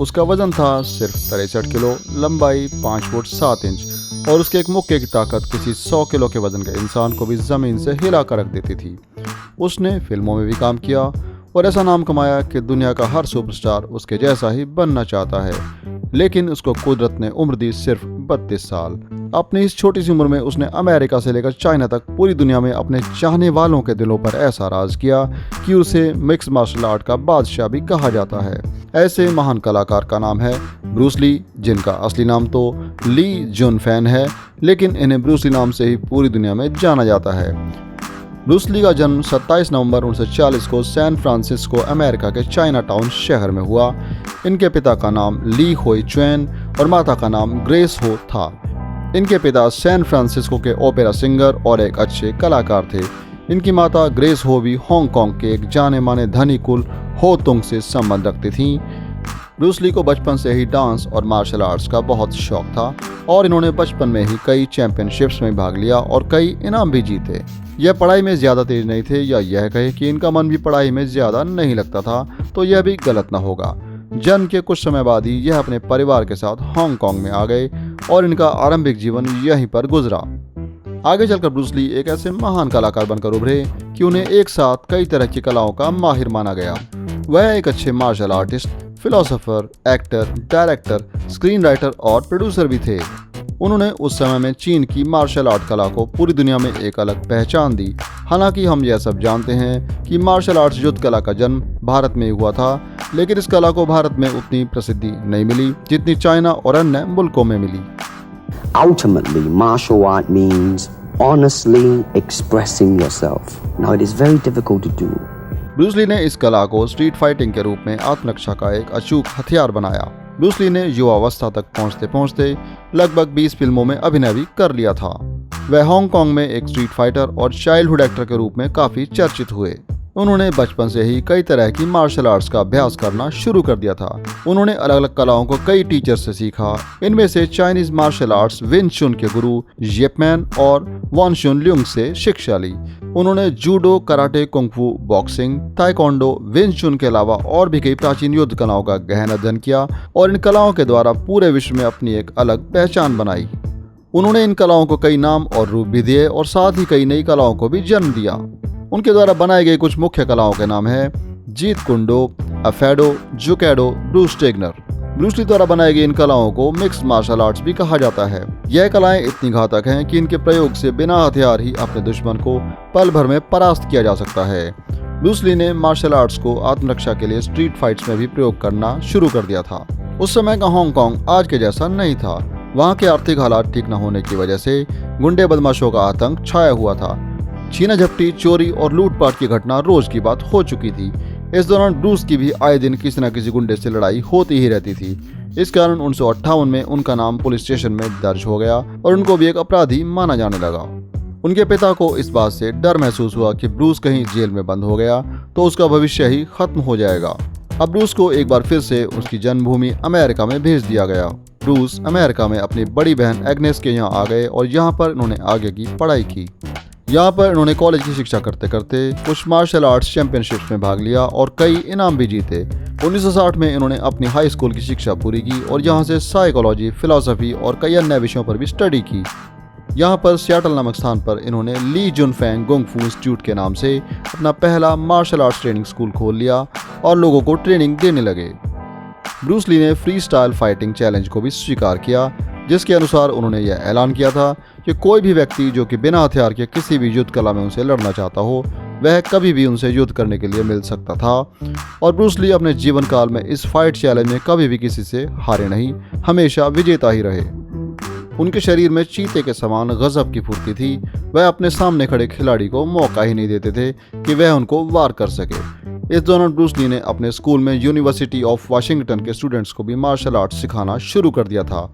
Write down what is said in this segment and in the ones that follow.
उसका वजन था सिर्फ 63 किलो, लंबाई 5 फुट 7 इंच और उसके एक मुक्के की ताकत किसी 100 किलो के वजन के इंसान को भी ज़मीन से हिला कर रख देती थी। उसने फिल्मों में भी काम किया और ऐसा नाम कमाया कि दुनिया का हर सुपरस्टार उसके जैसा ही बनना चाहता है, लेकिन उसको कुदरत ने उम्र दी सिर्फ 32 साल। अपनी इस छोटी सी उम्र में उसने अमेरिका से लेकर चाइना तक पूरी दुनिया में अपने चाहने वालों के दिलों पर ऐसा राज किया कि उसे मिक्स मार्शल आर्ट का बादशाह भी कहा जाता है। ऐसे महान कलाकार का नाम है ब्रूस ली, जिनका असली नाम तो ली जुन फैन है, लेकिन इन्हें ब्रूस ली नाम से ही पूरी दुनिया में जाना जाता है। ब्रूस ली का जन्म 27 नवंबर 1940 को सैन फ्रांसिस्को, अमेरिका के चाइना टाउन शहर में हुआ। इनके पिता का नाम ली होई चुएन और माता का नाम ग्रेस हो था। इनके पिता सैन फ्रांसिस्को के ओपेरा सिंगर और एक अच्छे कलाकार थे। इनकी माता ग्रेस हो भी हांगकांग के एक जाने माने धनी कुल हो तुंग से संबंध रखती थीं। ब्रूस ली को बचपन से ही डांस और मार्शल आर्ट्स का बहुत शौक था और इन्होंने बचपन में ही कई चैंपियनशिप्स में भाग लिया और कई इनाम भी जीते। यह पढ़ाई में ज़्यादा तेज नहीं थे, या यह कहे कि इनका मन भी पढ़ाई में ज़्यादा नहीं लगता था, तो यह भी गलत न होगा। जन्म के कुछ समय बाद ही यह अपने परिवार के साथ हांगकांग में आ गए और इनका आरंभिक जीवन यहीं पर गुजरा। आगे चलकर ब्रूस ली एक ऐसे महान कलाकार बनकर उभरे कि उन्हें एक साथ कई तरह की कलाओं का माहिर माना गया। वह एक अच्छे martial artist, philosopher, actor, director, screen writer और प्रोड्यूसर भी थे। उन्होंने उस समय में चीन की मार्शल आर्ट कला को पूरी दुनिया में एक अलग पहचान दी। हालांकि हम यह सब जानते हैं कि मार्शल आर्ट्स युद्ध कला का जन्म भारत में हुआ था, लेकिन इस कला को भारत में उतनी प्रसिद्धि नहीं मिली जितनी चाइना और अन्य मुल्कों में मिली। Ultimately, martial art means honestly expressing yourself. Now, it is very difficult to do. Bruce Lee ने इस कला को स्ट्रीट फाइटिंग के रूप में आत्मरक्षा का एक अचूक हथियार बनाया। ब्रूस ली ने युवावस्था तक पहुंचते पहुंचते लगभग 20 फिल्मों में अभिनय भी कर लिया था। वह हांगकांग में एक स्ट्रीट फाइटर और चाइल्डहुड एक्टर के रूप में काफी चर्चित हुए। उन्होंने बचपन से ही कई तरह की मार्शल आर्ट्स का अभ्यास करना शुरू कर दिया था। उन्होंने अलग अलग कलाओं को कई टीचर से सीखा। इनमें से चाइनीज मार्शल आर्ट्स विन चुन के गुरु येप मैन और वन शुन ल्यूंग से शिक्षा ली। उन्होंने judo, karate, kung fu, boxing, taekwondo, win चुन के अलावा और भी कई प्राचीन युद्ध कलाओं का गहन अध्ययन किया और इन कलाओं के द्वारा पूरे विश्व में अपनी एक अलग पहचान बनाई। उन्होंने इन कलाओं को कई नाम और रूप भी दिए और साथ ही कई नई कलाओं को भी जन्म दिया। उनके द्वारा बनाई गई कुछ मुख्य कलाओं के नाम है जीत कुंडो, अफेडो, जुकेडो, ब्रूस टेगनर। ब्रूस ली द्वारा बनाई गई इन कलाओं को मिक्स्ड मार्शल आर्ट्स भी कहा जाता है। यह कलाएं इतनी घातक हैं कि इनके प्रयोग से बिना हथियार ही अपने दुश्मन को पल भर में परास्त किया जा सकता है। ब्रूस ली ने मार्शल आर्ट्स को आत्मरक्षा के लिए स्ट्रीट फाइट्स में भी प्रयोग करना शुरू कर दिया था। उस समय का हांगकांग आज के जैसा नहीं था। वहाँ के आर्थिक हालात ठीक न होने की वजह से गुंडे बदमाशों का आतंक छाया हुआ था। छीना झपटी, चोरी और लूटपाट की घटना रोज की बात हो चुकी थी। इस दौरान ब्रूस की भी आए दिन किसी न किसी गुंडे से लड़ाई होती ही रहती थी। इस कारण 1958 में उनका नाम पुलिस स्टेशन में दर्ज हो गया और उनको भी एक अपराधी माना जाने लगा। उनके पिता को इस बात से डर महसूस हुआ कि ब्रूस कहीं जेल में बंद हो गया तो उसका भविष्य ही खत्म हो जाएगा। अब ब्रूस को एक बार फिर से उसकी जन्मभूमि अमेरिका में भेज दिया गया। ब्रूस अमेरिका में अपनी बड़ी बहन एग्नेस के यहाँ आ गए और यहाँ पर इन्होंने आगे की पढ़ाई की। यहाँ पर इन्होंने कॉलेज की शिक्षा करते करते कुछ मार्शल आर्ट्स चैंपियनशिप्स में भाग लिया और कई इनाम भी जीते। 1960 में इन्होंने अपनी हाई स्कूल की शिक्षा पूरी की और यहाँ से साइकोलॉजी, फिलॉसफी और कई अन्य विषयों पर भी स्टडी की। यहाँ पर सियाटल नामक स्थान पर इन्होंने ली जुन फैंग कुंग फू इंस्टीट्यूट के नाम से अपना पहला मार्शल आर्ट्स ट्रेनिंग स्कूल खोल लिया और लोगों को ट्रेनिंग देने लगे। ब्रूस ली ने फ्री स्टाइल फाइटिंग चैलेंज को भी स्वीकार किया, जिसके अनुसार उन्होंने यह ऐलान किया था कि कोई भी व्यक्ति जो कि बिना हथियार के किसी भी युद्ध कला में उनसे लड़ना चाहता हो, वह कभी भी उनसे युद्ध करने के लिए मिल सकता था। और ब्रूस ली अपने जीवन काल में इस फाइट चैलेंज में कभी भी किसी से हारे नहीं, हमेशा विजेता ही रहे। उनके शरीर में चीते के समान गजब की फुर्ती थी। वह अपने सामने खड़े खिलाड़ी को मौका ही नहीं देते थे कि वह उनको वार कर सके। इस दौरान ब्रूस ली ने अपने स्कूल में यूनिवर्सिटी ऑफ वाशिंगटन के स्टूडेंट्स को भी मार्शल आर्ट सिखाना शुरू कर दिया था।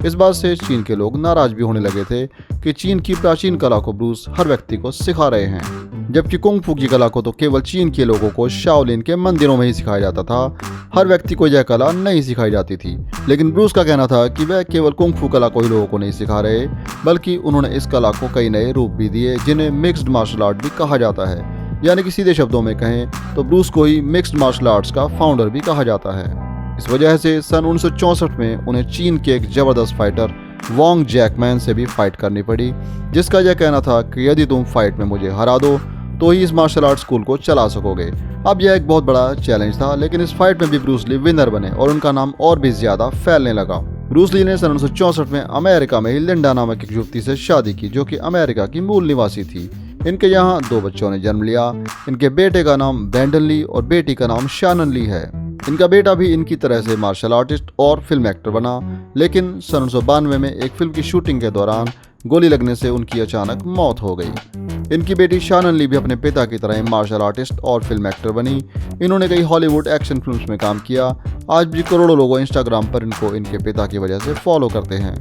इस बात से चीन के लोग नाराज भी होने लगे थे कि चीन की प्राचीन कला को ब्रूस हर व्यक्ति को सिखा रहे हैं, जबकि कुंग फू की कला को तो केवल चीन के लोगों को शाओलिन के मंदिरों में ही सिखाया जाता था। हर व्यक्ति को यह कला नहीं सिखाई जाती थी। लेकिन ब्रूस का कहना था कि वह केवल कुंग फू कला को ही लोगों को नहीं सिखा रहे, बल्कि उन्होंने इस कला को कई नए रूप भी दिए, जिन्हें मिक्स्ड मार्शल आर्ट भी कहा जाता है। यानी कि सीधे शब्दों में कहें तो ब्रूस को ही मिक्स्ड मार्शल आर्ट्स का फाउंडर भी कहा जाता है। इस वजह से सन 1964 में उन्हें चीन के एक जबरदस्त फाइटर वोंग जैकमैन से भी फाइट करनी पड़ी, जिसका यह कहना था कि यदि तुम फाइट में मुझे हरा दो तो ही इस मार्शल आर्ट स्कूल को चला सकोगे। अब यह एक बहुत बड़ा चैलेंज था, लेकिन इस फाइट में भी ब्रूस ली विनर बने और उनका नाम और भी ज्यादा फैलने लगा। ब्रूस ली ने सन 1964 में अमेरिका में ही लिंडा नामक एक युवती से शादी की, जो कि अमेरिका की मूल निवासी थी। इनके यहाँ 2 बच्चों ने जन्म लिया। इनके बेटे का नाम ब्रैंडन ली और बेटी का नाम शानन ली है। इनका बेटा भी इनकी तरह से मार्शल आर्टिस्ट और फिल्म एक्टर बना, लेकिन सन 1992 में एक फिल्म की शूटिंग के दौरान गोली लगने से उनकी अचानक मौत हो गई। इनकी बेटी शानन ली भी अपने पिता की तरह मार्शल आर्टिस्ट और फिल्म एक्टर बनी। इन्होंने कई हॉलीवुड एक्शन फिल्म्स में काम किया। आज भी करोड़ों लोग इंस्टाग्राम पर इनको इनके पिता की वजह से फॉलो करते हैं।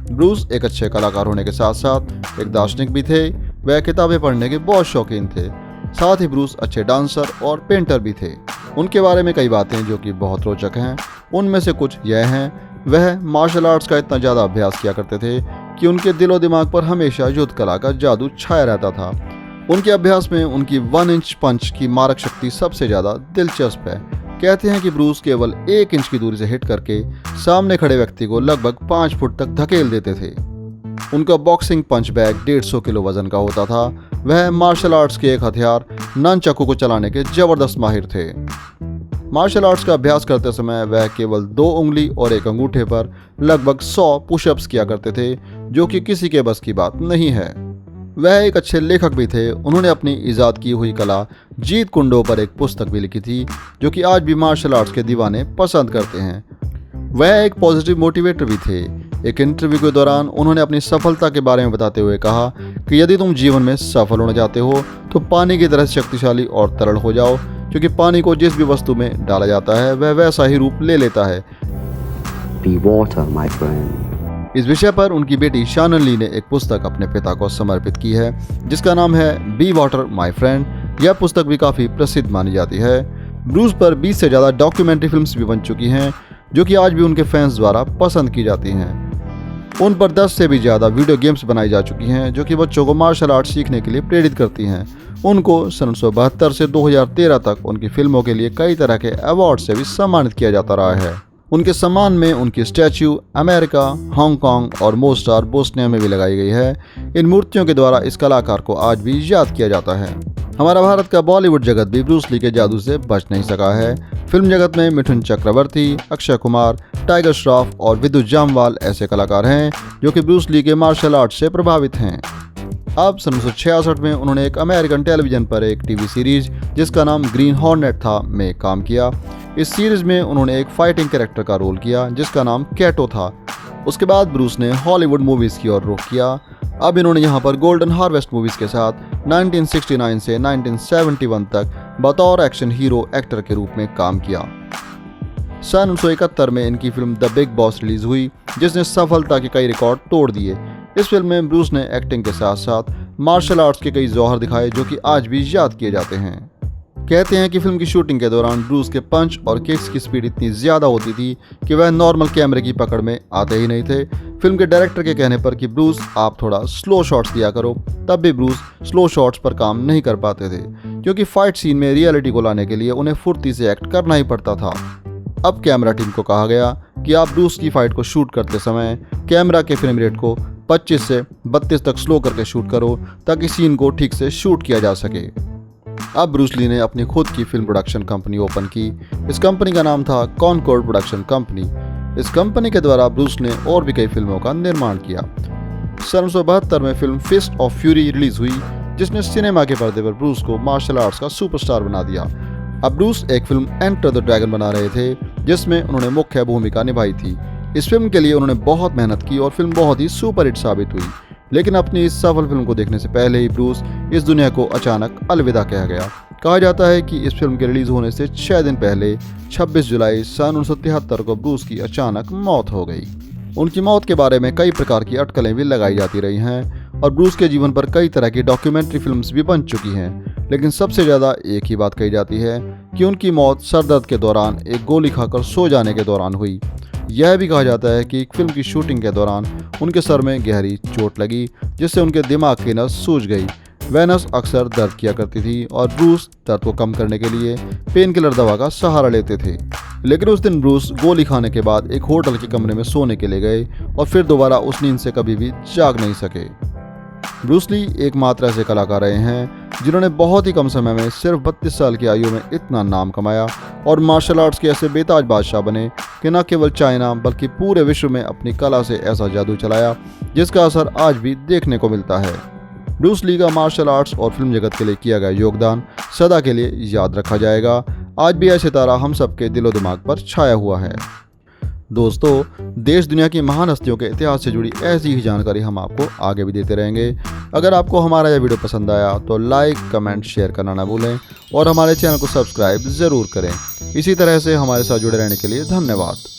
ब्रूस एक अच्छे कलाकार होने के साथ साथ एक दार्शनिक भी थे। वह किताबें पढ़ने के बहुत शौकीन थे। साथ ही ब्रूस अच्छे डांसर और पेंटर भी थे। उनके बारे में कई बातें जो कि बहुत रोचक हैं। उनमें से कुछ यह हैं, वह मार्शल आर्ट्स का इतना ज़्यादा अभ्यास किया करते थे कि उनके दिलो दिमाग पर हमेशा युद्ध कला का जादू छाया रहता था। उनके अभ्यास में उनकी 1 इंच पंच की मारक शक्ति सबसे ज़्यादा दिलचस्प है। कहते हैं कि ब्रूस केवल 1 इंच की दूरी से हिट करके सामने खड़े व्यक्ति को लगभग 5 फुट तक धकेल देते थे। उनका बॉक्सिंग पंच बैग 150 किलो वजन का होता था। वह मार्शल आर्ट्स के एक हथियार ननचाकू को चलाने के जबरदस्त माहिर थे। मार्शल आर्ट्स का अभ्यास करते समय वह केवल 2 उंगली और 1 अंगूठे पर लगभग 100 पुशअप्स किया करते थे, जो कि किसी के बस की बात नहीं है। वह एक अच्छे लेखक भी थे। उन्होंने अपनी ईजाद की हुई कला जीत कुंडो पर एक पुस्तक भी लिखी थी, जो कि आज भी मार्शल आर्ट्स के दीवाने पसंद करते हैं। वह एक पॉजिटिव मोटिवेटर भी थे। एक इंटरव्यू के दौरान उन्होंने अपनी सफलता के बारे में बताते हुए कहा कि यदि तुम जीवन में सफल होना चाहते हो तो पानी की तरह शक्तिशाली और तरल हो जाओ, क्योंकि पानी को जिस भी वस्तु में डाला जाता है वह वैसा ही रूप ले लेता है। Be water, my friend. इस विषय पर उनकी बेटी शानन ली ने एक पुस्तक अपने पिता को समर्पित की है, जिसका नाम है बी वाटर माई फ्रेंड। यह पुस्तक भी काफ़ी प्रसिद्ध मानी जाती है। ब्रूस पर 20 से ज़्यादा डॉक्यूमेंट्री फिल्म्स भी बन चुकी हैं, जो कि आज भी उनके फैंस द्वारा पसंद की जाती हैं। उन पर 10 से भी ज़्यादा वीडियो गेम्स बनाई जा चुकी हैं, जो कि बच्चों को मार्शल आर्ट सीखने के लिए प्रेरित करती हैं। उनको सन 1972 से 2013 तक उनकी फिल्मों के लिए कई तरह के अवार्ड से भी सम्मानित किया जाता रहा है। उनके सम्मान में उनकी स्टैच्यू अमेरिका, हांगकांग और मोस्टार बोस्निया में भी लगाई गई है। इन मूर्तियों के द्वारा इस कलाकार को आज भी याद किया जाता है। हमारा भारत का बॉलीवुड जगत भी ब्रूस ली के जादू से बच नहीं सका है। फिल्म जगत में मिथुन चक्रवर्ती, अक्षय कुमार, टाइगर श्रॉफ और विद्युत जामवाल ऐसे कलाकार हैं जो कि ब्रूस ली के मार्शल आर्ट से प्रभावित हैं। अब सन 1966 में उन्होंने एक अमेरिकन टेलीविजन पर एक टीवी सीरीज जिसका नाम ग्रीन हॉर्नेट था में काम किया। इस सीरीज में उन्होंने एक फाइटिंग कैरेक्टर का रोल किया जिसका नाम कैटो था। उसके बाद ब्रूस ने हॉलीवुड मूवीज़ की ओर रुख किया। अब इन्होंने यहाँ पर गोल्डन हार्वेस्ट मूवीज़ के साथ 1969 से 1971 तक बतौर एक्शन हीरो एक्टर के रूप में काम किया। सन 1971 में इनकी film the big boss release हुई, जिसने सफलता के कई रिकॉर्ड तोड़ दिए। इस फिल्म में ब्रूस ने एक्टिंग के साथ साथ मार्शल आर्ट्स के कई जौहर दिखाए जो कि आज भी याद किए जाते हैं। कहते हैं कि फिल्म की शूटिंग के दौरान ब्रूस के पंच और किक्स की स्पीड इतनी ज़्यादा होती थी कि वह नॉर्मल कैमरे की पकड़ में आते ही नहीं थे। फिल्म के डायरेक्टर के कहने पर कि ब्रूस आप थोड़ा स्लो शॉट्स दिया करो, तब भी ब्रूस स्लो शॉट्स पर काम नहीं कर पाते थे, क्योंकि फाइट सीन में रियलिटी को लाने के लिए उन्हें फुर्ती से एक्ट करना ही पड़ता था। अब कैमरा टीम को कहा गया कि आप ब्रूस की फाइट को शूट करते समय कैमरा के फ्रेम रेट को 25 से 32 तक स्लो करके शूट करो, ताकि सीन को ठीक से शूट किया जा सके। अब ब्रूस ली ने अपनी खुद की फिल्म प्रोडक्शन कंपनी ओपन की। इस कंपनी का नाम था कॉनकॉर्ड प्रोडक्शन कंपनी। इस कंपनी के द्वारा ब्रूस ने और भी कई फिल्मों का निर्माण किया। सन 1972 में film fist of fury release हुई, जिसने सिनेमा के पर्दे पर ब्रूस को मार्शल आर्ट्स का सुपरस्टार बना दिया। अब ब्रूस एक फिल्म एंटर द ड्रैगन बना रहे थे, जिसमें उन्होंने मुख्य भूमिका निभाई थी। इस फिल्म के लिए उन्होंने बहुत मेहनत की और फिल्म बहुत ही सुपरहिट साबित हुई। लेकिन अपनी इस सफल फिल्म को देखने से पहले ही ब्रूस इस दुनिया को अचानक अलविदा कह गया। कहा जाता है कि इस फिल्म के रिलीज होने से 6 दिन पहले 26 जुलाई सन 1973 को ब्रूस की अचानक मौत हो गई। उनकी मौत के बारे में कई प्रकार की अटकलें भी लगाई जाती रही हैं और ब्रूस के जीवन पर कई तरह की डॉक्यूमेंट्री फिल्म्स भी बन चुकी हैं। लेकिन सबसे ज़्यादा एक ही बात कही जाती है कि उनकी मौत सरदर्द के दौरान एक गोली खाकर सो जाने के दौरान हुई। यह भी कहा जाता है कि एक फिल्म की शूटिंग के दौरान उनके सर में गहरी चोट लगी, जिससे उनके दिमाग की नस सूज गई। वेनस अक्सर दर्द किया करती थी और ब्रूस दर्द को कम करने के लिए पेन किलर दवा का सहारा लेते थे। लेकिन उस दिन ब्रूस गोली खाने के बाद एक होटल के कमरे में सोने के लिए गए और फिर दोबारा उस नींद से कभी भी जाग नहीं सके। ब्रूस ली एकमात्र ऐसे कलाकार रहे हैं जिन्होंने बहुत ही कम समय में सिर्फ 32 साल की आयु में इतना नाम कमाया और मार्शल आर्ट्स के ऐसे बेताज बादशाह बने कि न केवल चाइना बल्कि पूरे विश्व में अपनी कला से ऐसा जादू चलाया जिसका असर आज भी देखने को मिलता है। ब्रूस ली का मार्शल आर्ट्स और फिल्म जगत के लिए किया गया योगदान सदा के लिए याद रखा जाएगा। आज भी यह सितारा हम सबके दिलो दिमाग पर छाया हुआ है। दोस्तों, देश दुनिया की महान हस्तियों के इतिहास से जुड़ी ऐसी ही जानकारी हम आपको आगे भी देते रहेंगे। अगर आपको हमारा यह वीडियो पसंद आया तो लाइक, कमेंट, शेयर करना ना भूलें और हमारे चैनल को सब्सक्राइब ज़रूर करें। इसी तरह से हमारे साथ जुड़े रहने के लिए धन्यवाद।